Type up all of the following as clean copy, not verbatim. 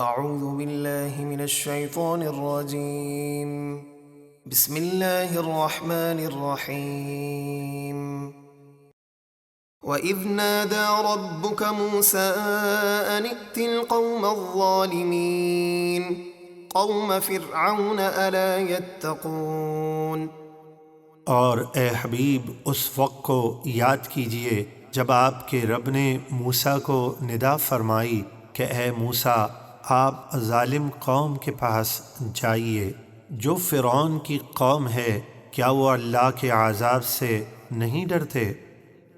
اعوذ باللہ من الشیطان الرجیم بسم اللہ الرحمن الرحیم وَإِذْ نَادَى رَبُّكَ مُوسَىٰ أَنِ ائْتِ الْقَوْمَ الظَّالِمِينَ قَوْمَ فِرْعَوْنَ أَلَا يَتَّقُونَ۔ اور اے حبیب اس وقت کو یاد کیجئے جب آپ کے رب نے موسیٰ کو ندا فرمائی کہ اے موسیٰ آپ ظالم قوم کے پاس جائیے جو فرعون کی قوم ہے، کیا وہ اللہ کے عذاب سے نہیں ڈرتے؟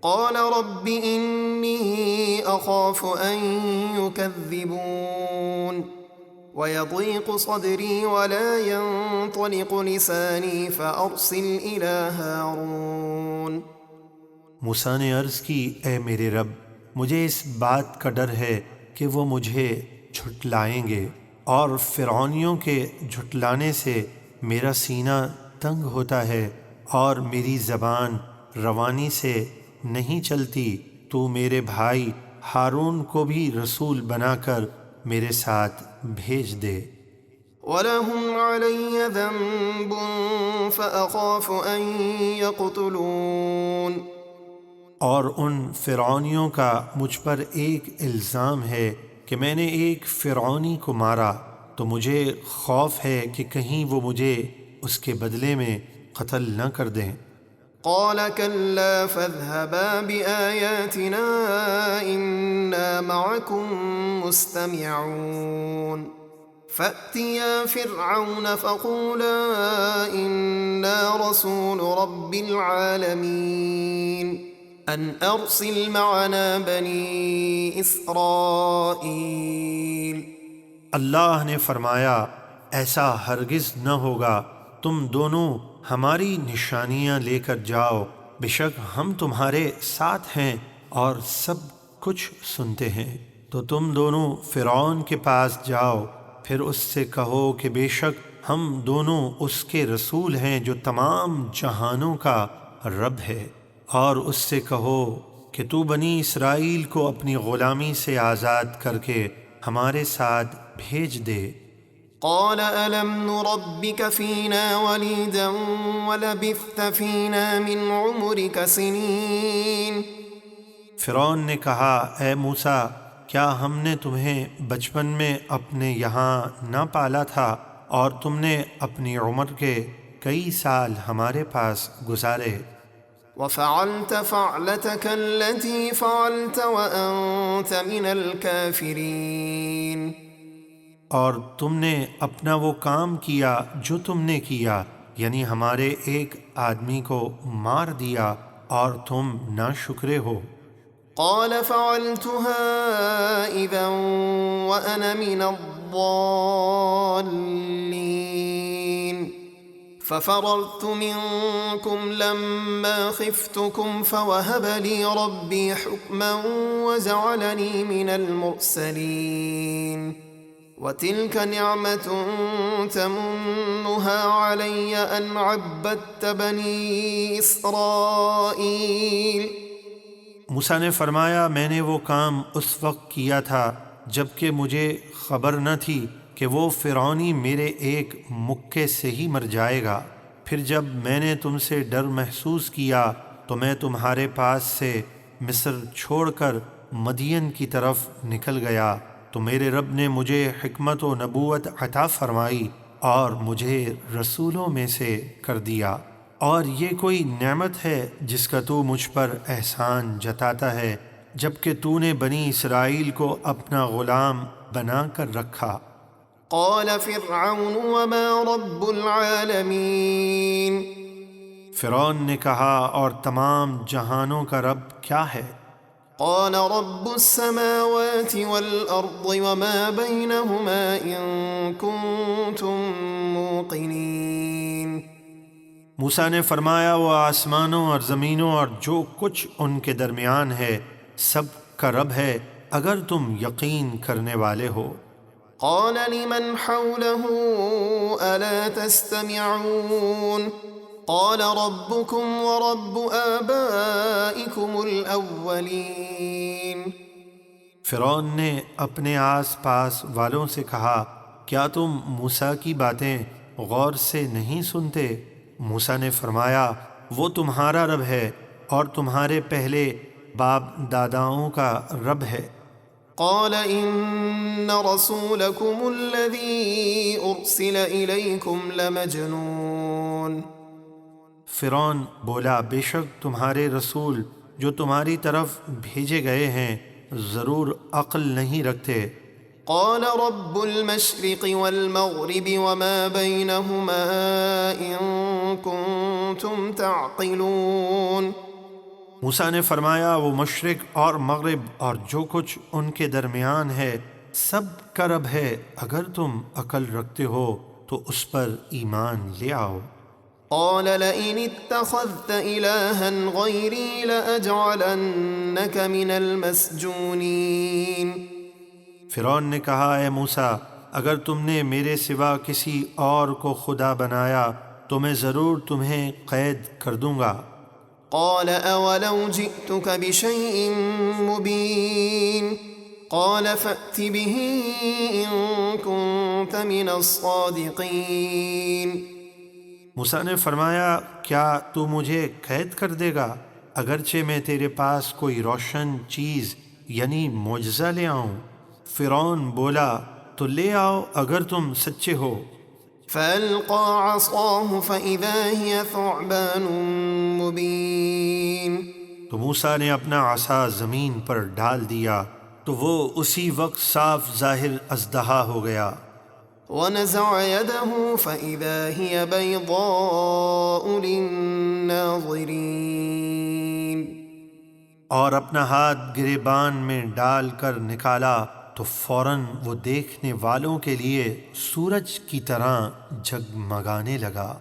قال رب إني أخاف أن يكذبون ويضيق صدري ولا ينطلق لساني فأرسل إلى هارون۔ موسیٰ نے عرض کی اے میرے رب مجھے اس بات کا ڈر ہے کہ وہ مجھے جھٹلائیں گے، اور فرعونیوں کے جھٹلانے سے میرا سینہ تنگ ہوتا ہے اور میری زبان روانی سے نہیں چلتی۔ تو میرے بھائی ہارون کو بھی رسول بنا کر میرے ساتھ بھیج دے۔ وَلَهُمْ عَلَيَّ ذَنبٌ فَأَخَافُ أَن يَقْتُلُونِ۔ اور ان فرعونیوں کا مجھ پر ایک الزام ہے کہ میں نے ایک فرعونی کو مارا، تو مجھے خوف ہے کہ کہیں وہ مجھے اس کے بدلے میں قتل نہ کر دیں۔ قال كلا فاذهبا بآياتنا إنا معكم مستمعون۔ فأتيا فرعون فقولا إنا رسول رب العالمين أن أرسل معنا بني إسرائيل۔ اللہ نے فرمایا ایسا ہرگز نہ ہوگا، تم دونوں ہماری نشانیاں لے کر جاؤ، بے شک ہم تمہارے ساتھ ہیں اور سب کچھ سنتے ہیں۔ تو تم دونوں فرعون کے پاس جاؤ، پھر اس سے کہو کہ بے شک ہم دونوں اس کے رسول ہیں جو تمام جہانوں کا رب ہے، اور اس سے کہو کہ تو بنی اسرائیل کو اپنی غلامی سے آزاد کر کے ہمارے ساتھ بھیج دے۔ قال ألم نربك فينا وليدا ولبثت فينا من عمرك سنين۔ فرعون نے کہا اے موسیٰ کیا ہم نے تمہیں بچپن میں اپنے یہاں نہ پالا تھا اور تم نے اپنی عمر کے کئی سال ہمارے پاس گزارے؟ وفعلت فعلتك التي فعلت وأنت من الكافرين۔ اور تم نے اپنا وہ کام کیا جو تم نے کیا، یعنی ہمارے ایک آدمی کو مار دیا اور تم ناشکرے ہو۔ قال فعلتها إذا وأنا من الضالين ففررت منكم لما خفتكم فوهب لي ربي حكما وجعلني من المرسلين۔ وَتِلْكَ نِعْمَةٌ تَمُنُّهَا عَلَيَّ أَنْ عَبَّدتَّ بَنِي إِسْرَائِيلَ۔ موسیٰ نے فرمایا میں نے وہ کام اس وقت کیا تھا جب کہ مجھے خبر نہ تھی کہ وہ فرعونی میرے ایک مکے سے ہی مر جائے گا۔ پھر جب میں نے تم سے ڈر محسوس کیا تو میں تمہارے پاس سے مصر چھوڑ کر مدین کی طرف نکل گیا، تو میرے رب نے مجھے حکمت و نبوت عطا فرمائی اور مجھے رسولوں میں سے کر دیا۔ اور یہ کوئی نعمت ہے جس کا تو مجھ پر احسان جتاتا ہے جبکہ تو نے بنی اسرائیل کو اپنا غلام بنا کر رکھا۔ قال فرعون وما رب العالمین۔ فرعون نے کہا اور تمام جہانوں کا رب کیا ہے؟ قال رب السماوات والأرض وما بينهما إن كنتم موقنين۔ موسیٰ نے فرمایا وہ آسمانوں اور زمینوں اور جو کچھ ان کے درمیان ہے سب کا رب ہے اگر تم یقین کرنے والے ہو۔ قال لمن حوله ألا تستمعون۔ قال ربكم ورب آبائكم الأولين۔ فرعون نے اپنے آس پاس والوں سے کہا، کیا تم موسیٰ کی باتیں غور سے نہیں سنتے؟ موسیٰ نے فرمایا، وہ تمہارا رب ہے اور تمہارے پہلے باپ داداؤں کا رب ہے۔ قال إن رسولكم الذي أرسل إليكم لمجنون۔ فرعون بولا، بے شک تمہارے رسول جو تمہاری طرف بھیجے گئے ہیں ضرور عقل نہیں رکھتے۔ قال رب المشرق والمغرب وما بينهما إن كنتم تعقلون۔ موسیٰ نے فرمایا، وہ مشرق اور مغرب اور جو کچھ ان کے درمیان ہے سب کا رب ہے، اگر تم عقل رکھتے ہو تو اس پر ایمان لے آؤ۔ قال لئن اتخذت إلها غيري لأجعلنك من المسجونين۔ فرعون نے کہا، اے موسیٰ، اگر تم نے میرے سوا کسی اور کو خدا بنایا تو میں ضرور تمہیں قید کر دوں گا۔ قال أولو جئتك بشيء مبين قال فأت به إن كنت من الصادقين۔ موسیٰ نے فرمایا، کیا تو مجھے قید کر دے گا اگرچہ میں تیرے پاس کوئی روشن چیز یعنی معجزہ لے آؤں؟ فرعون بولا، تو لے آؤ اگر تم سچے ہو۔ فألقى عصاه فإذا هي ثعبان مبين۔ تو موسیٰ نے اپنا عصا زمین پر ڈال دیا تو وہ اسی وقت صاف ظاہر اژدہا ہو گیا۔ ونزع يده فإذا هي بيضاء للناظرين۔ اور اپنا ہاتھ گریبان میں ڈال کر نکالا تو فوراً وہ دیکھنے والوں کے لیے سورج کی طرح جگمگانے لگا۔